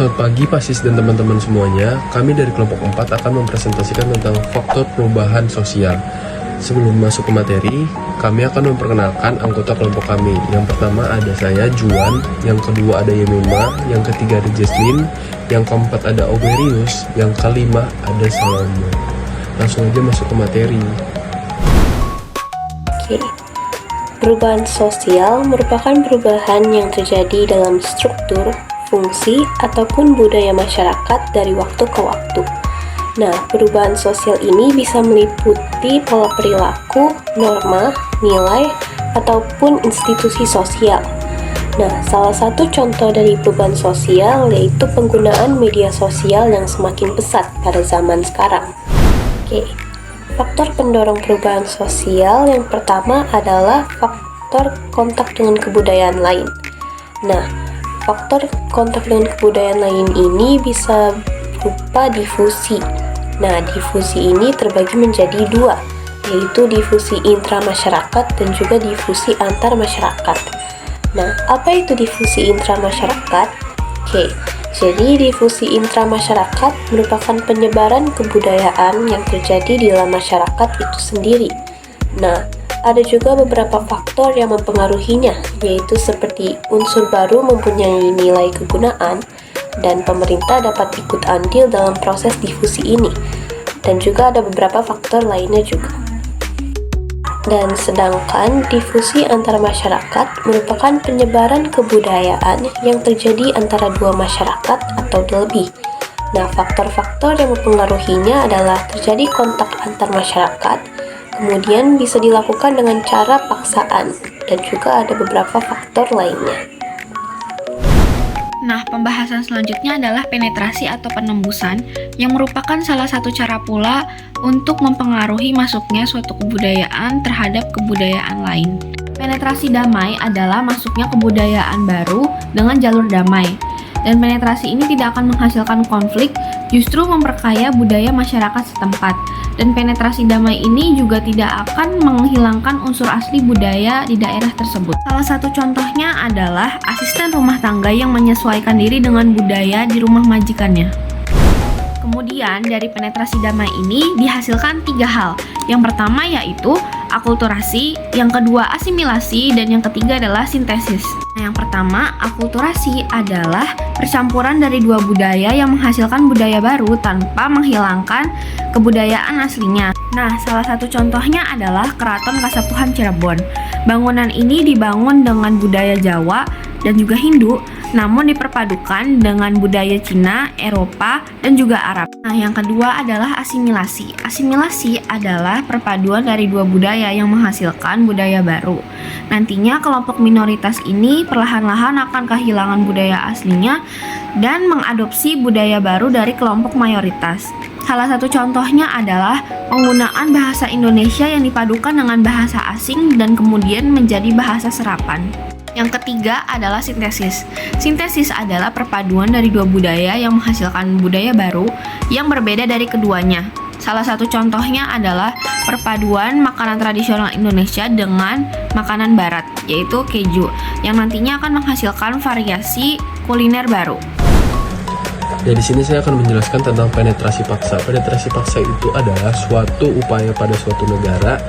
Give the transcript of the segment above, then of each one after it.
Selamat pagi Pasis dan teman-teman semuanya. Kami dari kelompok 4 akan mempresentasikan tentang faktor perubahan sosial. Sebelum masuk ke materi, kami akan memperkenalkan anggota kelompok kami. Yang pertama ada saya, Juan. Yang kedua ada Yemima. Yang ketiga ada Jesslyn. Yang keempat ada Oberius. Yang kelima ada Salomo. Langsung aja masuk ke materi. Oke. Perubahan sosial merupakan perubahan yang terjadi dalam struktur, fungsi, ataupun budaya masyarakat dari waktu ke waktu. Nah, perubahan sosial ini bisa meliputi pola perilaku, norma, nilai, ataupun institusi sosial. Nah, salah satu contoh dari perubahan sosial yaitu penggunaan media sosial yang semakin pesat pada zaman sekarang. Oke, faktor pendorong perubahan sosial yang pertama adalah faktor kontak dengan kebudayaan lain. Nah, faktor kontak dengan kebudayaan lain ini bisa berupa difusi. Nah, difusi ini terbagi menjadi dua, yaitu difusi intramasyarakat dan juga difusi antar masyarakat. Nah, apa itu difusi intramasyarakat? Oke, jadi difusi intramasyarakat merupakan penyebaran kebudayaan yang terjadi di dalam masyarakat itu sendiri. Nah, ada juga beberapa faktor yang mempengaruhinya, yaitu seperti unsur baru mempunyai nilai kegunaan, dan pemerintah dapat ikut andil dalam proses difusi ini. Dan juga ada beberapa faktor lainnya juga. Dan sedangkan difusi antar masyarakat merupakan penyebaran kebudayaan yang terjadi antara dua masyarakat atau lebih. Nah, faktor-faktor yang mempengaruhinya adalah terjadi kontak antar masyarakat, kemudian bisa dilakukan dengan cara paksaan, dan juga ada beberapa faktor lainnya. Nah, pembahasan selanjutnya adalah penetrasi atau penembusan, yang merupakan salah satu cara pula untuk mempengaruhi masuknya suatu kebudayaan terhadap kebudayaan lain. Penetrasi damai adalah masuknya kebudayaan baru dengan jalur damai, dan penetrasi ini tidak akan menghasilkan konflik, justru memperkaya budaya masyarakat setempat. Dan penetrasi damai ini juga tidak akan menghilangkan unsur asli budaya di daerah tersebut. Salah satu contohnya adalah asisten rumah tangga yang menyesuaikan diri dengan budaya di rumah majikannya. Kemudian dari penetrasi damai ini dihasilkan 3 hal. Yang pertama yaitu akulturasi, yang kedua asimilasi, dan yang ketiga adalah sintesis. Nah, yang pertama, akulturasi adalah percampuran dari dua budaya yang menghasilkan budaya baru tanpa menghilangkan kebudayaan aslinya. Nah, salah satu contohnya adalah Keraton Kasepuhan Cirebon. Bangunan ini dibangun dengan budaya Jawa dan juga Hindu, namun diperpadukan dengan budaya Cina, Eropa, dan juga Arab. Nah, yang kedua adalah asimilasi. Asimilasi adalah perpaduan dari dua budaya yang menghasilkan budaya baru. Nantinya kelompok minoritas ini perlahan-lahan akan kehilangan budaya aslinya dan mengadopsi budaya baru dari kelompok mayoritas. Salah satu contohnya adalah penggunaan bahasa Indonesia yang dipadukan dengan bahasa asing dan kemudian menjadi bahasa serapan. Yang ketiga adalah sintesis. Sintesis adalah perpaduan dari dua budaya yang menghasilkan budaya baru yang berbeda dari keduanya. Salah satu contohnya adalah perpaduan makanan tradisional Indonesia dengan makanan barat, yaitu keju, yang nantinya akan menghasilkan variasi kuliner baru. Ya, di sini saya akan menjelaskan tentang penetrasi paksa. Penetrasi paksa itu adalah suatu upaya pada suatu negara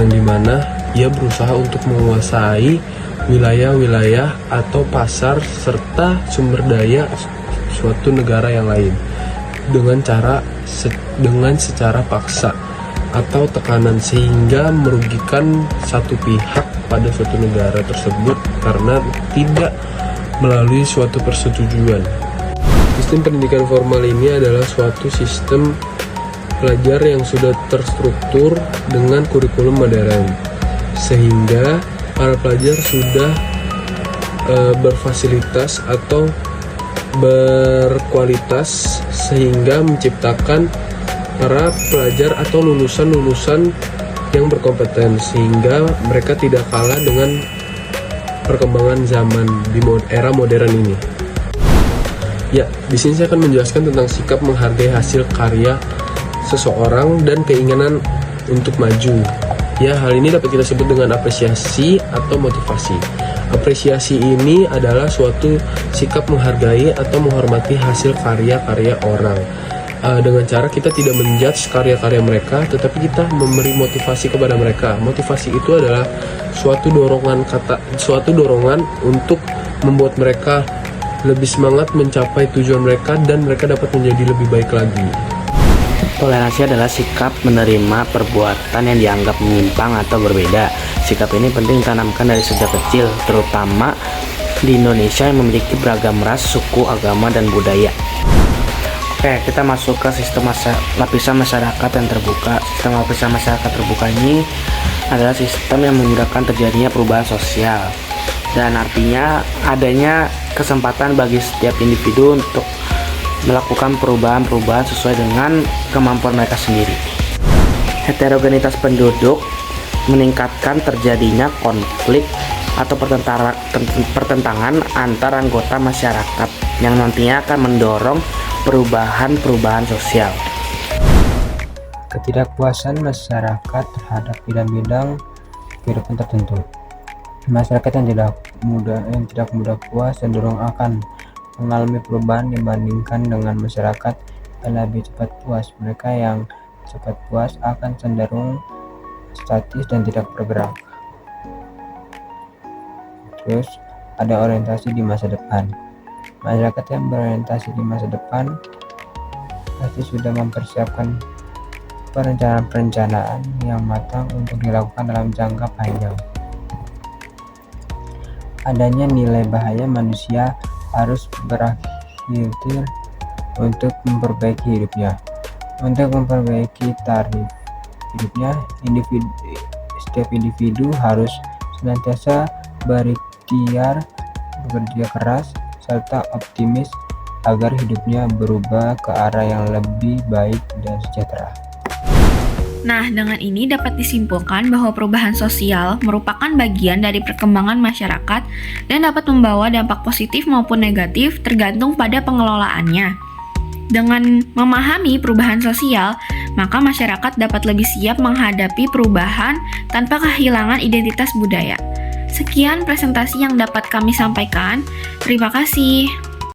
yang dimana ia berusaha untuk menguasai wilayah-wilayah atau pasar serta sumber daya suatu negara yang lain dengan secara paksa atau tekanan, sehingga merugikan satu pihak pada suatu negara tersebut karena tidak melalui suatu persetujuan. Sistem pendidikan formal ini adalah suatu sistem pelajar yang sudah terstruktur dengan kurikulum modern, sehingga para pelajar sudah berfasilitas atau berkualitas, sehingga menciptakan para pelajar atau lulusan-lulusan yang berkompeten, sehingga mereka tidak kalah dengan perkembangan zaman di era modern ini. Ya, di sini saya akan menjelaskan tentang sikap menghargai hasil karya seseorang dan keinginan untuk maju. Ya, hal ini dapat kita sebut dengan apresiasi atau motivasi. Apresiasi ini adalah suatu sikap menghargai atau menghormati hasil karya-karya orang. Dengan cara kita tidak menjudge karya-karya mereka, tetapi kita memberi motivasi kepada mereka. Motivasi itu adalah suatu dorongan untuk membuat mereka lebih semangat mencapai tujuan mereka dan mereka dapat menjadi lebih baik lagi. Toleransi adalah sikap menerima perbuatan yang dianggap menyimpang atau berbeda. Sikap ini penting ditanamkan dari sejak kecil, terutama di Indonesia yang memiliki beragam ras, suku, agama, dan budaya. Oke, kita masuk ke sistem lapisan masyarakat yang terbuka. Sistem lapisan masyarakat terbuka ini adalah sistem yang memudahkan terjadinya perubahan sosial, dan artinya adanya kesempatan bagi setiap individu untuk melakukan perubahan-perubahan sesuai dengan kemampuan mereka sendiri. Heterogenitas penduduk meningkatkan terjadinya konflik atau pertentangan antar anggota masyarakat yang nantinya akan mendorong perubahan-perubahan sosial. Ketidakpuasan masyarakat terhadap bidang-bidang kehidupan tertentu. Masyarakat yang tidak mudah puas cenderung akan mengalami perubahan dibandingkan dengan masyarakat yang lebih cepat puas. Mereka yang cepat puas akan cenderung statis dan tidak bergerak. Terus ada orientasi di masa depan. Masyarakat yang berorientasi di masa depan pasti sudah mempersiapkan perencanaan yang matang untuk dilakukan dalam jangka panjang. Adanya nilai bahaya manusia harus berakhir untuk memperbaiki hidupnya. Untuk memperbaiki tarif hidupnya, setiap individu harus senantiasa berikhtiar, bekerja keras, serta optimis agar hidupnya berubah ke arah yang lebih baik dan sejahtera. Nah, dengan ini dapat disimpulkan bahwa perubahan sosial merupakan bagian dari perkembangan masyarakat dan dapat membawa dampak positif maupun negatif tergantung pada pengelolaannya. Dengan memahami perubahan sosial, maka masyarakat dapat lebih siap menghadapi perubahan tanpa kehilangan identitas budaya. Sekian presentasi yang dapat kami sampaikan. Terima kasih.